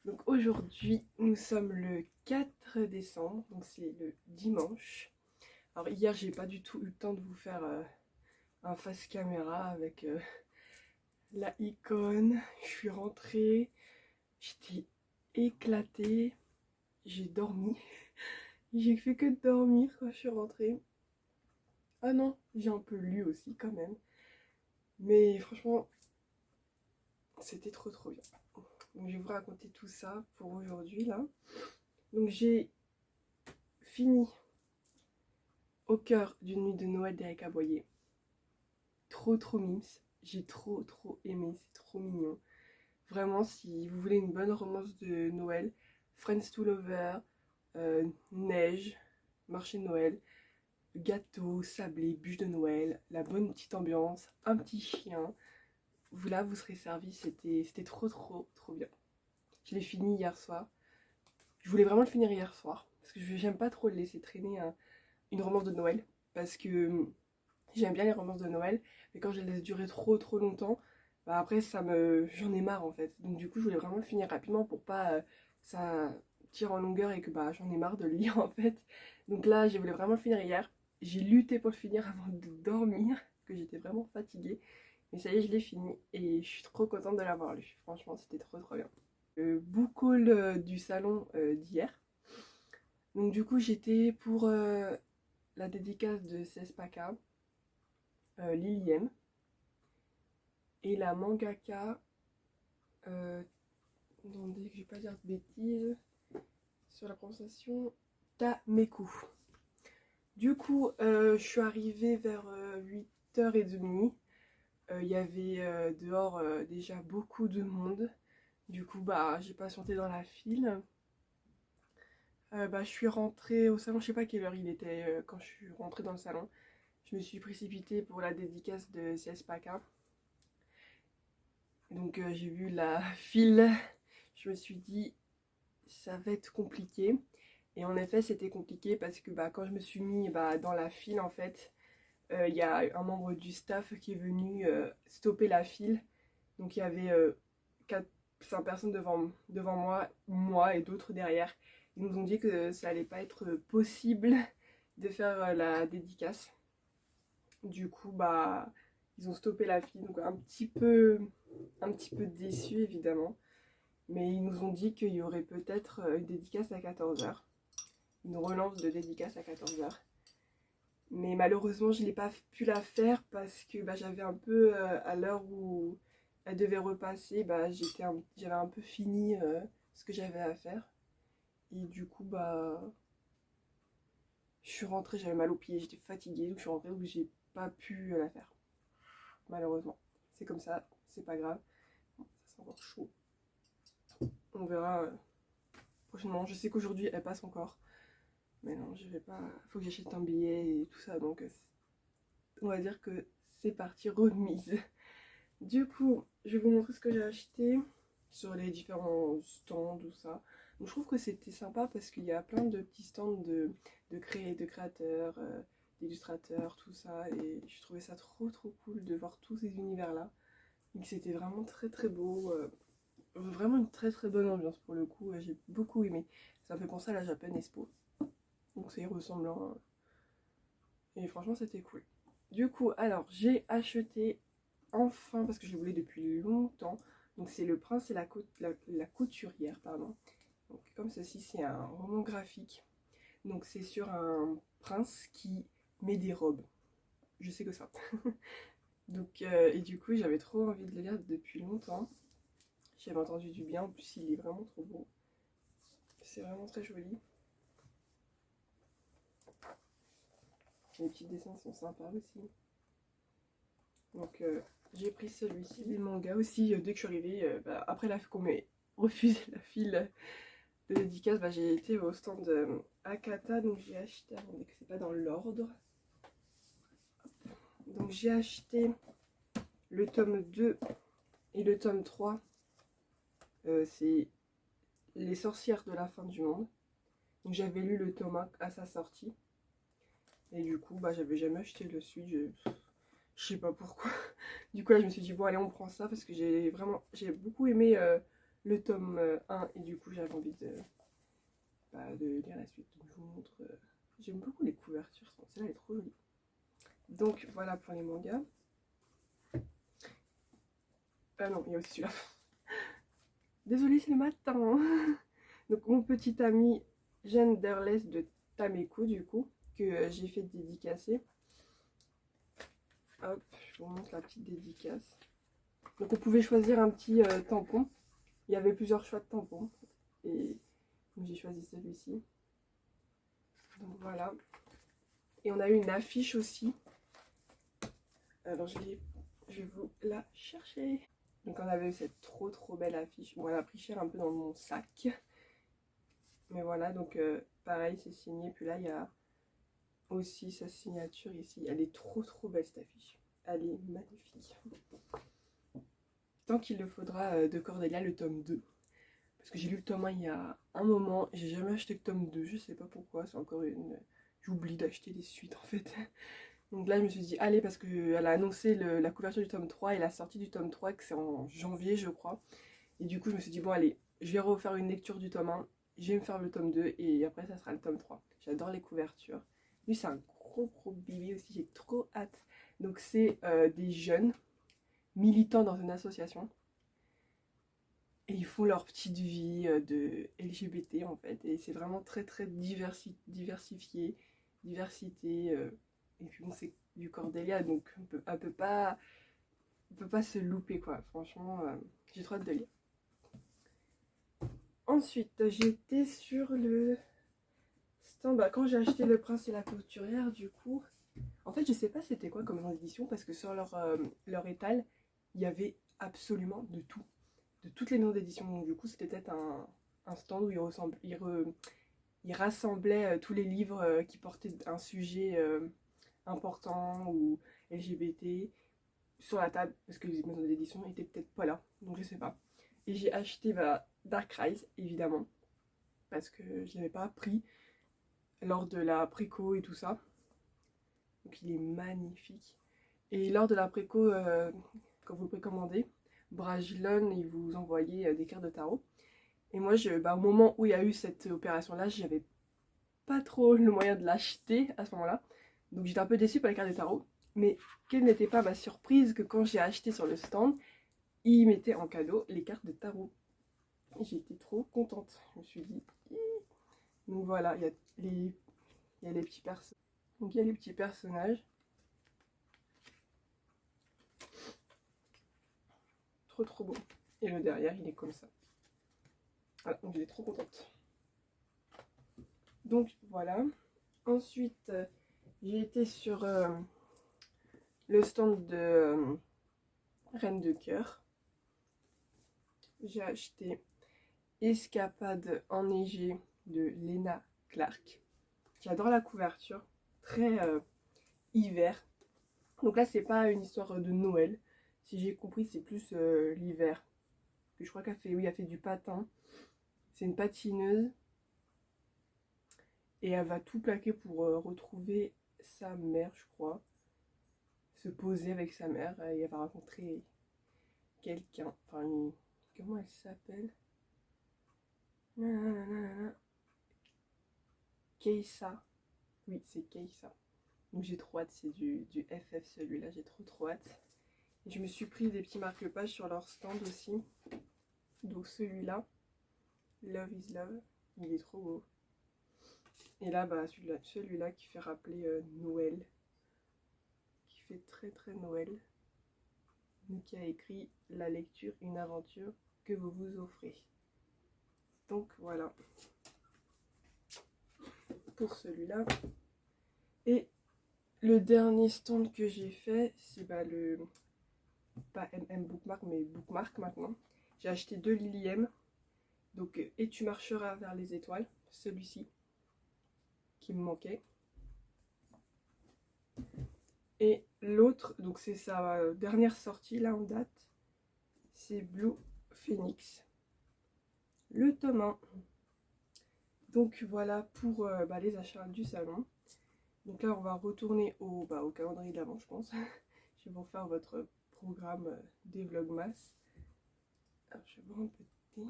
Donc aujourd'hui, nous sommes le 4 décembre, donc c'est le dimanche. Alors hier, j'ai pas du tout eu le temps de vous faire un face caméra avec la icône. Je suis rentrée, j'étais éclatée, j'ai dormi. J'ai fait que dormir quand je suis rentrée. Ah non, j'ai un peu lu aussi quand même. Mais franchement, c'était trop bien. Donc je vais vous raconter tout ça pour aujourd'hui là. Donc j'ai fini Au cœur d'une nuit de Noël d'Erika Boyer. Trop mimes. J'ai trop aimé, c'est trop mignon. Vraiment, si vous voulez une bonne romance de Noël, Friends to Lover, neige, marché de Noël, gâteau, sablé, bûche de Noël, la bonne petite ambiance, un petit chien. Là, vous serez servi, c'était trop bien. Je l'ai fini hier soir. Je voulais vraiment le finir hier soir, parce que j'aime pas trop le laisser traîner une romance de Noël, parce que j'aime bien les romances de Noël, mais quand je les laisse durer trop longtemps, bah après j'en ai marre en fait. Donc du coup je voulais vraiment le finir rapidement pour pas ça tire en longueur et que bah j'en ai marre de le lire en fait. Donc là je voulais vraiment le finir hier. J'ai lutté pour le finir avant de dormir, que j'étais vraiment fatiguée. Mais ça y est, je l'ai fini et je suis trop contente de l'avoir lu. Franchement c'était trop bien. Le book haul du salon d'hier. Donc du coup j'étais pour la dédicace de Cespaka. Liliem et la mangaka attendez que je vais pas dire de bêtises sur la prononciation, Tameku. Du coup je suis arrivée vers 8h30. Il y avait dehors déjà beaucoup de monde. Du coup bah j'ai patienté dans la file. Je suis rentrée au salon, je sais pas quelle heure il était quand je suis rentrée dans le salon. Je me suis précipitée pour la dédicace de CSPACA. Donc j'ai vu la file, je me suis dit ça va être compliqué. Et en effet c'était compliqué parce que quand je me suis mis dans la file en fait, il y a un membre du staff qui est venu stopper la file. Donc il y avait 5 personnes devant moi et d'autres derrière. Ils nous ont dit que ça allait pas être possible de faire la dédicace. Du coup ils ont stoppé la file, donc un petit peu déçu évidemment. Mais ils nous ont dit qu'il y aurait peut-être une dédicace à 14h. Une relance de dédicace à 14h. Mais malheureusement, je n'ai pas pu la faire parce que j'avais un peu, à l'heure où elle devait repasser, j'avais un peu fini ce que j'avais à faire. Et du coup, je suis rentrée, j'avais mal aux pieds, j'étais fatiguée, donc je suis rentrée, donc j'ai pas pu la faire. Malheureusement. C'est comme ça, c'est pas grave. Ça sent encore chaud. On verra prochainement. Je sais qu'aujourd'hui elle passe encore. Mais non, je vais pas. Faut que j'achète un billet et tout ça. Donc on va dire que c'est parti, remise. Du coup, je vais vous montrer ce que j'ai acheté sur les différents stands, tout ça. Donc je trouve que c'était sympa parce qu'il y a plein de petits stands de créateurs, d'illustrateurs, tout ça. Et je trouvais ça trop cool de voir tous ces univers-là. Et que c'était vraiment très beau. Vraiment une très bonne ambiance pour le coup, j'ai beaucoup aimé. Ça me fait penser à la Japan Expo. Donc c'est ressemblant. Et franchement c'était cool. Du coup, alors j'ai acheté enfin, parce que je voulais depuis longtemps. Donc c'est Le Prince et la couturière, pardon. Donc comme ceci, c'est un roman graphique. Donc c'est sur un prince qui met des robes. Je sais que ça. Donc et du coup, j'avais trop envie de le lire depuis longtemps. J'avais entendu du bien, en plus il est vraiment trop beau. C'est vraiment très joli. Les petits dessins sont sympas aussi. Donc j'ai pris celui-ci. Des mangas aussi, dès que je suis arrivée, après qu'on m'ait refusé la file de dédicace, j'ai été au stand Akata, donc j'ai acheté, attendez que c'est pas dans l'ordre. Donc j'ai acheté le tome 2 et le tome 3. C'est Les sorcières de la fin du monde. Donc j'avais lu le tome 1 à sa sortie. Et du coup, j'avais jamais acheté le suite. Je sais pas pourquoi. Du coup, là, je me suis dit, bon, allez, on prend ça parce que j'ai beaucoup aimé le tome 1 et du coup, j'avais envie de lire la suite. Donc, je vous montre. J'aime beaucoup les couvertures. Celle-là, elle est trop jolie. Donc, voilà pour les mangas. Ah non, il y a aussi celui-là. Désolée, c'est le matin. Donc, mon petit ami Genderless de Tameku, du coup, que j'ai fait dédicacer. Hop, je vous montre la petite dédicace. Donc on pouvait choisir un petit tampon. Il y avait plusieurs choix de tampons. Et j'ai choisi celui-ci. Donc voilà. Et on a eu une affiche aussi. Alors je vais vous la chercher. Donc on avait eu cette trop belle affiche. Bon, elle a pris cher un peu dans mon sac. Mais voilà, donc pareil, c'est signé. Puis là, il y a aussi sa signature ici. Elle est trop belle cette affiche. Elle est magnifique. Tant qu'il le faudra de Cordelia, le tome 2. Parce que j'ai lu le tome 1 il y a un moment. J'ai jamais acheté le tome 2. Je sais pas pourquoi. C'est encore une... J'oublie d'acheter des suites en fait. Donc là, je me suis dit, allez, parce qu'elle a annoncé la couverture du tome 3 et la sortie du tome 3, que c'est en janvier, je crois. Et du coup, je me suis dit, bon, allez, je vais refaire une lecture du tome 1. Je vais me faire le tome 2 et après, ça sera le tome 3. J'adore les couvertures. Lui, c'est un gros bébé aussi. J'ai trop hâte. Donc, c'est des jeunes militants dans une association. Et ils font leur petite vie de LGBT en fait. Et c'est vraiment très diversifié, diversité. Et puis bon, c'est du Cordelia, donc elle peut pas se louper quoi. Franchement, j'ai trop hâte de lire. Ensuite, j'étais sur le stand. Quand j'ai acheté Le Prince et la couturière, du coup, en fait, je sais pas c'était quoi comme édition parce que sur leur étal, il y avait absolument de tout. De toutes les maisons d'édition. Donc du coup, c'était peut-être un stand où il rassemblait tous les livres qui portaient un sujet important ou LGBT sur la table, parce que les maisons d'édition étaient peut-être pas là, donc je sais pas. Et j'ai acheté Dark Rise, évidemment, parce que je l'avais pas pris lors de la préco et tout ça. Donc il est magnifique. Et lors de la préco, quand vous le précommandez, Brajlon, il vous envoyait des cartes de tarot. Et moi, au moment où il y a eu cette opération-là, j'avais pas trop le moyen de l'acheter à ce moment-là. Donc j'étais un peu déçue par les cartes de tarot. Mais quelle n'était pas ma surprise que quand j'ai acheté sur le stand, ils mettaient en cadeau les cartes de tarot. Et j'étais trop contente. Je me suis dit... Ih. Donc voilà, il y a les petits personnages. Donc il y a les petits personnages. Trop beau. Et le derrière, il est comme ça. Voilà, donc j'étais trop contente. Donc voilà. Ensuite, j'ai été sur le stand de Reine de Cœur. J'ai acheté Escapade enneigée de Lena Clark. J'adore la couverture, très hiver. Donc là, c'est pas une histoire de Noël. Si j'ai compris, c'est plus l'hiver. Je crois qu'elle fait, oui, elle fait du patin. C'est une patineuse. Et elle va tout plaquer pour retrouver sa mère, je crois. Se poser avec sa mère et elle va rencontrer quelqu'un. Enfin, comment elle s'appelle? Keissa. Oui, c'est Keissa. Donc j'ai trop hâte, c'est du FF celui-là, j'ai trop hâte. Et je me suis pris des petits marque-pages sur leur stand aussi. Donc celui-là, Love is Love, il est trop beau. Et là, bah, celui-là qui fait rappeler Noël, qui fait très très Noël. Donc qui a écrit la lecture, une aventure que vous vous offrez. Donc voilà pour celui-là. Et le dernier stand que j'ai fait, c'est bah, le pas MM Bookmark mais Bookmark maintenant. J'ai acheté 2 Lily M. Donc Et tu marcheras vers les étoiles, celui-ci qui me manquait. Et l'autre, donc c'est sa dernière sortie là en date, c'est Blue Phoenix, le tome 1. Donc voilà pour les achats du salon. Donc là on va retourner au calendrier d'avant je pense. Je vais vous faire votre programme des Vlogmas. Alors je vais boire un peu de thé.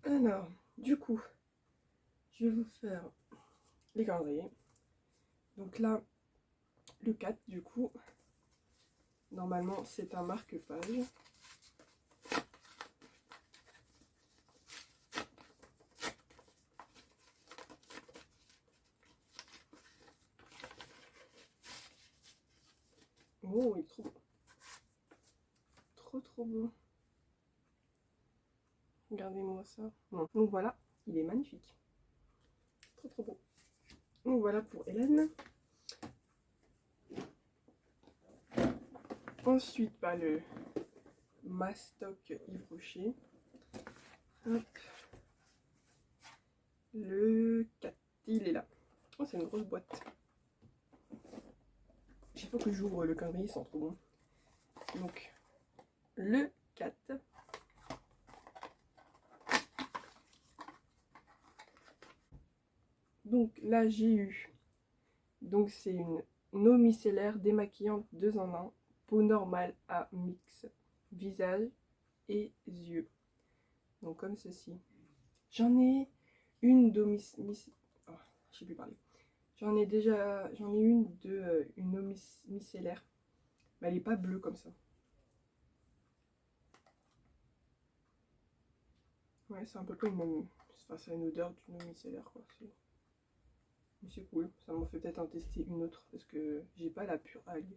Alors, du coup, je vais vous faire les calendriers. Donc là, le 4, du coup, normalement, c'est un marque-page. Oh, il est trop beau. Trop, trop beau. Regardez-moi ça. Bon. Donc voilà, il est magnifique. Trop, trop beau. Donc voilà pour Hélène. Ensuite, le Mastoc Yves Rocher. Hop. Le 4, il est là. Oh, c'est une grosse boîte. Chaque fois que j'ouvre le calendrier, il sent trop bon. Donc, le 4. Donc là, j'ai eu. Donc, c'est une eau micellaire démaquillante 2 en 1. Peau normale à mix. Visage et yeux. Donc, comme ceci. J'en ai une d'eau oh, je sais plus parler. J'en ai une de une eau micellaire. Mais elle n'est pas bleue comme ça. Ouais, c'est un peu pas une même. Enfin, ça a une odeur d'une eau micellaire quoi. Mais c'est cool. Ça m'en fait peut-être en tester une autre parce que j'ai pas la pure algue.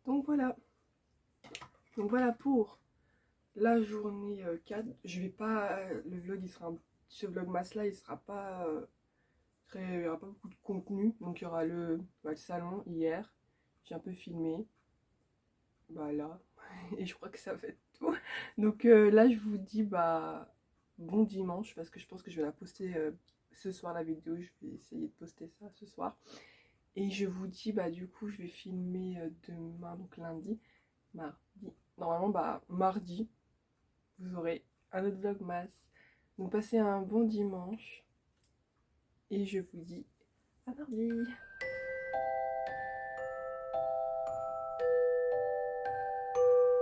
Donc voilà. Donc voilà pour la journée 4. Je vais pas. Le vlog il sera. Ce vlogmas là il sera pas. Il n'y aura pas beaucoup de contenu. Donc il y aura le salon hier. J'ai un peu filmé. Bah là. Et je crois que ça va être tout. Donc là je vous dis bon dimanche. Parce que je pense que je vais la poster ce soir la vidéo. Je vais essayer de poster ça ce soir. Et je vous dis du coup je vais filmer demain, donc lundi, mardi. Normalement mardi vous aurez un autre vlogmas. Donc passez un bon dimanche. Et je vous dis à mardi.